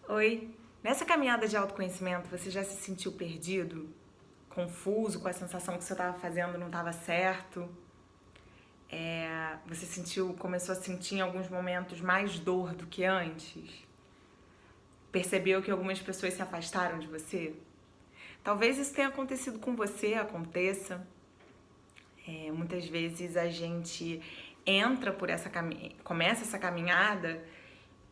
Oi, nessa caminhada de autoconhecimento, você já se sentiu perdido? Confuso, com a sensação que o que você estava fazendo não estava certo? Você começou a sentir em alguns momentos mais dor do que antes? Percebeu que algumas pessoas se afastaram de você? Talvez isso tenha acontecido com você, aconteça. Muitas vezes a gente entra por começa essa caminhada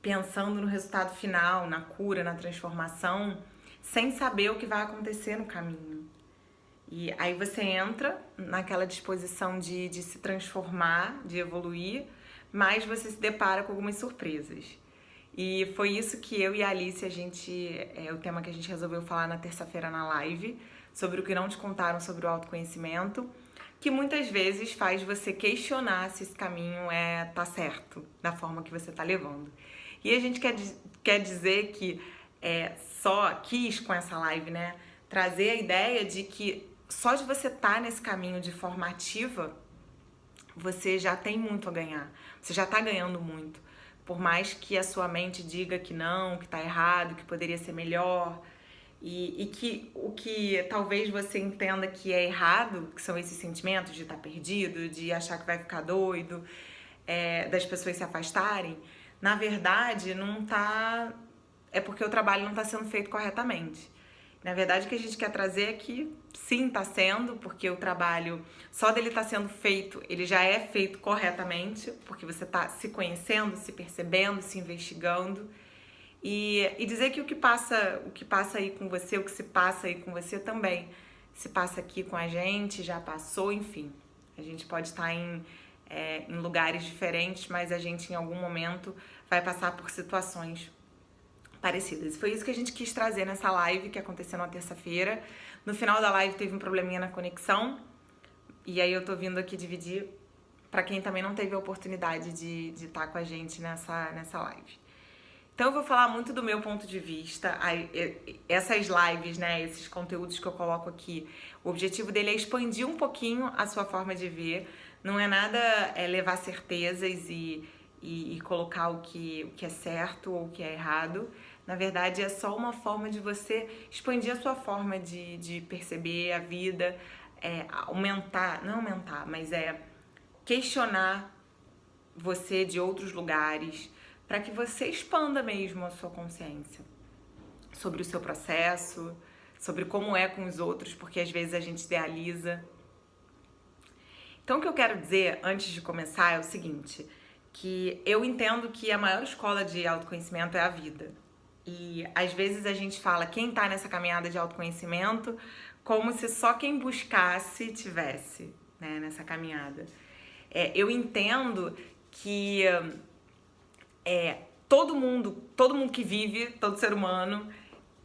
pensando no resultado final, na cura, na transformação, sem saber o que vai acontecer no caminho. E aí você entra naquela disposição de se transformar, de evoluir, mas você se depara com algumas surpresas. E foi isso que eu e a Alice, o tema que a gente resolveu falar na terça-feira na live, sobre o que não te contaram sobre o autoconhecimento, que muitas vezes faz você questionar se esse caminho tá certo, da forma que você tá levando. E a gente quer dizer que só quis com essa live, né, trazer a ideia de que só de você estar nesse caminho de forma ativa, você já tem muito a ganhar. Você já está ganhando muito. Por mais que a sua mente diga que não, que está errado, que poderia ser melhor, e que o que talvez você entenda que é errado, que são esses sentimentos de estar perdido, de achar que vai ficar doido, das pessoas se afastarem, na verdade não tá. É porque o trabalho não está sendo feito corretamente. Na verdade, o que a gente quer trazer é que sim, está sendo, porque o trabalho, só dele estar sendo feito, ele já é feito corretamente, porque você está se conhecendo, se percebendo, se investigando. E dizer que o que passa aí com você, o que se passa aí com você também se passa aqui com a gente, já passou, enfim. A gente pode estar em lugares diferentes, mas a gente em algum momento vai passar por situações parecidas. Foi isso que a gente quis trazer nessa live que aconteceu na terça-feira. No final da live teve um probleminha na conexão, e aí eu tô vindo aqui dividir para quem também não teve a oportunidade de estar com a gente nessa live. Então eu vou falar muito do meu ponto de vista. Essas lives, né, esses conteúdos que eu coloco aqui, o objetivo dele é expandir um pouquinho a sua forma de ver. Não é nada levar certezas e colocar o que é certo ou o que é errado. Na verdade, é só uma forma de você expandir a sua forma de perceber a vida, não aumentar, mas questionar você de outros lugares, para que você expanda mesmo a sua consciência sobre o seu processo, sobre como é com os outros, porque às vezes a gente idealiza. Então o que eu quero dizer antes de começar é o seguinte, que eu entendo que a maior escola de autoconhecimento é a vida. E às vezes a gente fala quem tá nessa caminhada de autoconhecimento como se só quem buscasse tivesse, né, nessa caminhada. Eu entendo que todo mundo que vive, todo ser humano,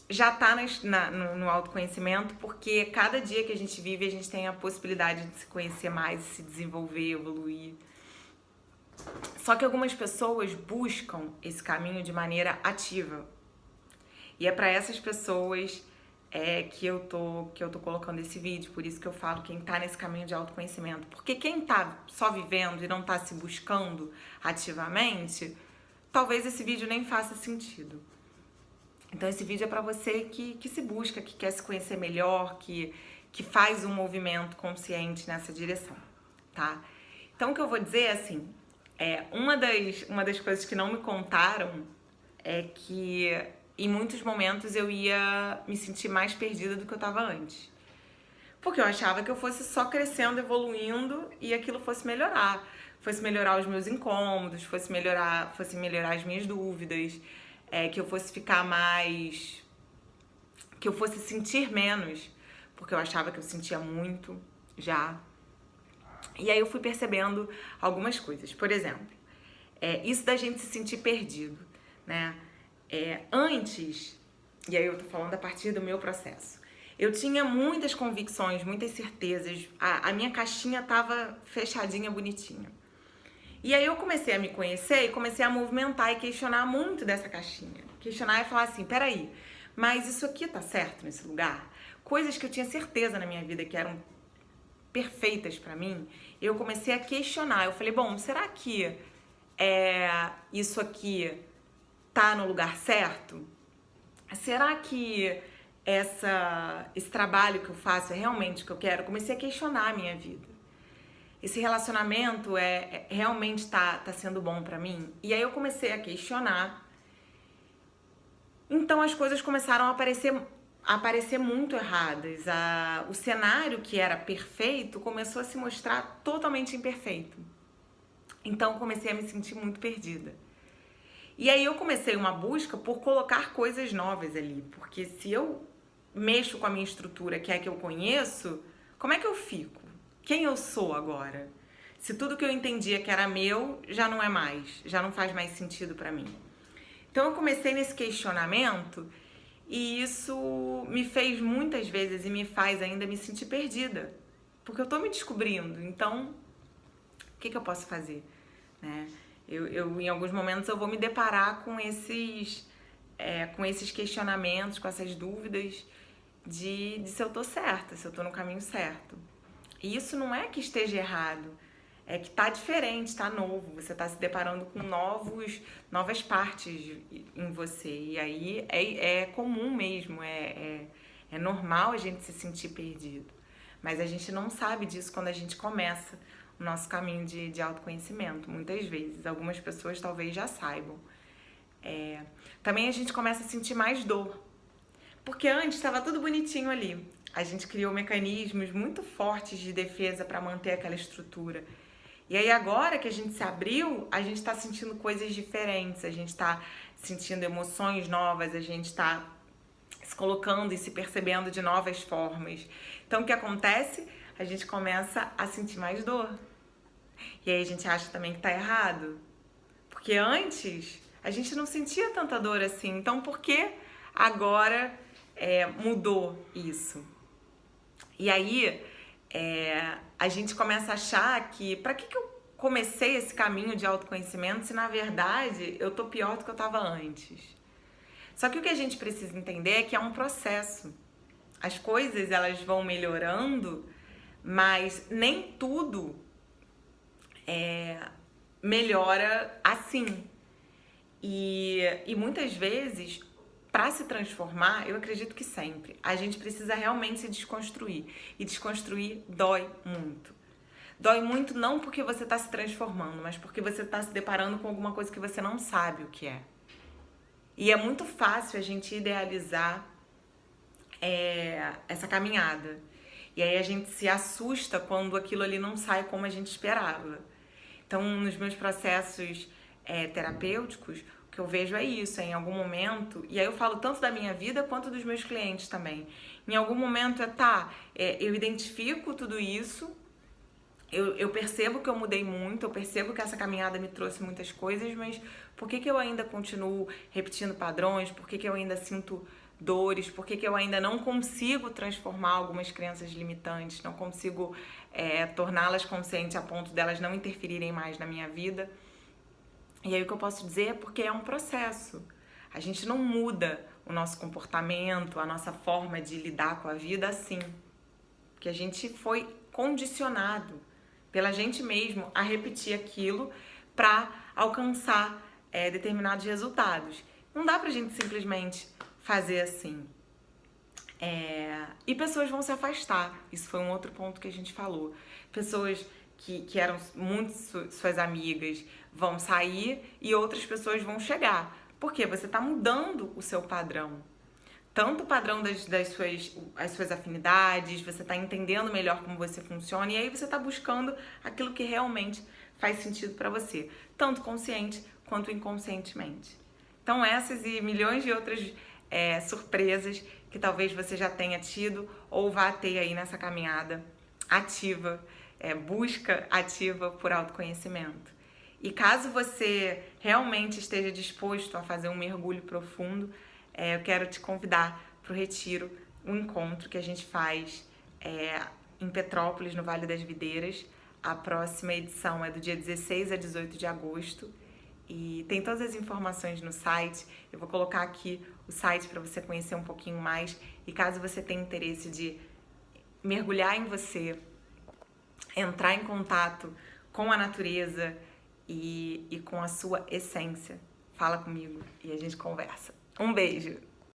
já tá no autoconhecimento, porque cada dia que a gente vive, a gente tem a possibilidade de se conhecer mais, de se desenvolver, evoluir. Só que algumas pessoas buscam esse caminho de maneira ativa. E é para essas pessoas que eu tô colocando esse vídeo, por isso que eu falo quem tá nesse caminho de autoconhecimento. Porque quem tá só vivendo e não tá se buscando ativamente, talvez esse vídeo nem faça sentido. Então esse vídeo é para você que se busca, que quer se conhecer melhor, que faz um movimento consciente nessa direção, tá? Então o que eu vou dizer é assim, uma das coisas que não me contaram é que em muitos momentos eu ia me sentir mais perdida do que eu tava antes. Porque eu achava que eu fosse só crescendo, evoluindo e aquilo fosse melhorar. Fosse melhorar os meus incômodos, fosse melhorar as minhas dúvidas, que eu fosse ficar mais... que eu fosse sentir menos, porque eu achava que eu sentia muito já. E aí eu fui percebendo algumas coisas. Por exemplo, isso da gente se sentir perdido, né? Antes, e aí eu tô falando a partir do meu processo, eu tinha muitas convicções, muitas certezas, a minha caixinha tava fechadinha, bonitinha. E aí eu comecei a me conhecer e comecei a movimentar e questionar muito dessa caixinha. Questionar e falar assim, peraí, mas isso aqui tá certo nesse lugar? Coisas que eu tinha certeza na minha vida que eram perfeitas pra mim, eu comecei a questionar. Eu falei, bom, será que isso aqui tá no lugar certo? será que esse trabalho que eu faço é realmente o que eu quero? Eu comecei a questionar a minha vida. Esse relacionamento realmente tá sendo bom pra mim? E aí eu comecei a questionar. Então as coisas começaram a aparecer muito erradas. O cenário que era perfeito começou a se mostrar totalmente imperfeito. Então eu comecei a me sentir muito perdida. E aí eu comecei uma busca por colocar coisas novas ali, porque se eu mexo com a minha estrutura, que é a que eu conheço, como é que eu fico? Quem eu sou agora? Se tudo que eu entendia que era meu já não é mais, já não faz mais sentido pra mim. Então eu comecei nesse questionamento e isso me fez muitas vezes e me faz ainda me sentir perdida, porque eu tô me descobrindo. Então, o que eu posso fazer, né? Eu em alguns momentos eu vou me deparar com esses questionamentos, com essas dúvidas de se eu tô certa, se eu tô no caminho certo. E isso não é que esteja errado, é que tá diferente, tá novo, você tá se deparando com novas partes em você. E aí é comum mesmo, é normal a gente se sentir perdido. Mas a gente não sabe disso quando a gente começa o nosso caminho de autoconhecimento, muitas vezes. Algumas pessoas talvez já saibam. Também a gente começa a sentir mais dor. Porque antes estava tudo bonitinho ali. A gente criou mecanismos muito fortes de defesa para manter aquela estrutura. E aí agora que a gente se abriu, a gente está sentindo coisas diferentes, a gente está sentindo emoções novas, a gente está se colocando e se percebendo de novas formas. Então o que acontece? A gente começa a sentir mais dor. E aí a gente acha também que tá errado. Porque antes a gente não sentia tanta dor assim. Então por que agora mudou isso? E aí a gente começa a achar que pra que eu comecei esse caminho de autoconhecimento se na verdade eu tô pior do que eu tava antes? Só que o que a gente precisa entender é que é um processo. As coisas elas vão melhorando, mas nem tudo melhora assim. E muitas vezes, para se transformar, eu acredito que sempre, a gente precisa realmente se desconstruir. E desconstruir dói muito. Dói muito não porque você está se transformando, mas porque você está se deparando com alguma coisa que você não sabe o que é. E é muito fácil a gente idealizar essa caminhada. E aí a gente se assusta quando aquilo ali não sai como a gente esperava. Então, nos meus processos terapêuticos, o que eu vejo é isso, em algum momento, e aí eu falo tanto da minha vida quanto dos meus clientes também. Em algum momento eu identifico tudo isso, eu percebo que eu mudei muito, eu percebo que essa caminhada me trouxe muitas coisas, mas por que eu ainda continuo repetindo padrões? Por que eu ainda sinto dores? Por que eu ainda não consigo transformar algumas crenças limitantes? Não consigo torná-las conscientes a ponto delas não interferirem mais na minha vida? E aí o que eu posso dizer é porque é um processo. A gente não muda o nosso comportamento, a nossa forma de lidar com a vida assim. Porque a gente foi condicionado pela gente mesmo a repetir aquilo para alcançar determinados resultados. Não dá pra gente simplesmente fazer assim. E pessoas vão se afastar. Isso foi um outro ponto que a gente falou. Pessoas que eram muito suas amigas vão sair e outras pessoas vão chegar. Por quê? Você está mudando o seu padrão. Tanto o padrão as suas afinidades, você está entendendo melhor como você funciona e aí você está buscando aquilo que realmente faz sentido para você, tanto consciente quanto inconscientemente. Então essas e milhões de outras surpresas que talvez você já tenha tido ou vá ter aí nessa caminhada ativa, busca ativa por autoconhecimento. E caso você realmente esteja disposto a fazer um mergulho profundo, eu quero te convidar para o retiro, um encontro que a gente faz em Petrópolis, no Vale das Videiras. A próxima edição é do dia 16 a 18 de agosto e tem todas as informações no site. Eu vou colocar aqui o site para você conhecer um pouquinho mais e caso você tenha interesse de mergulhar em você, entrar em contato com a natureza e com a sua essência, fala comigo e a gente conversa. Um beijo!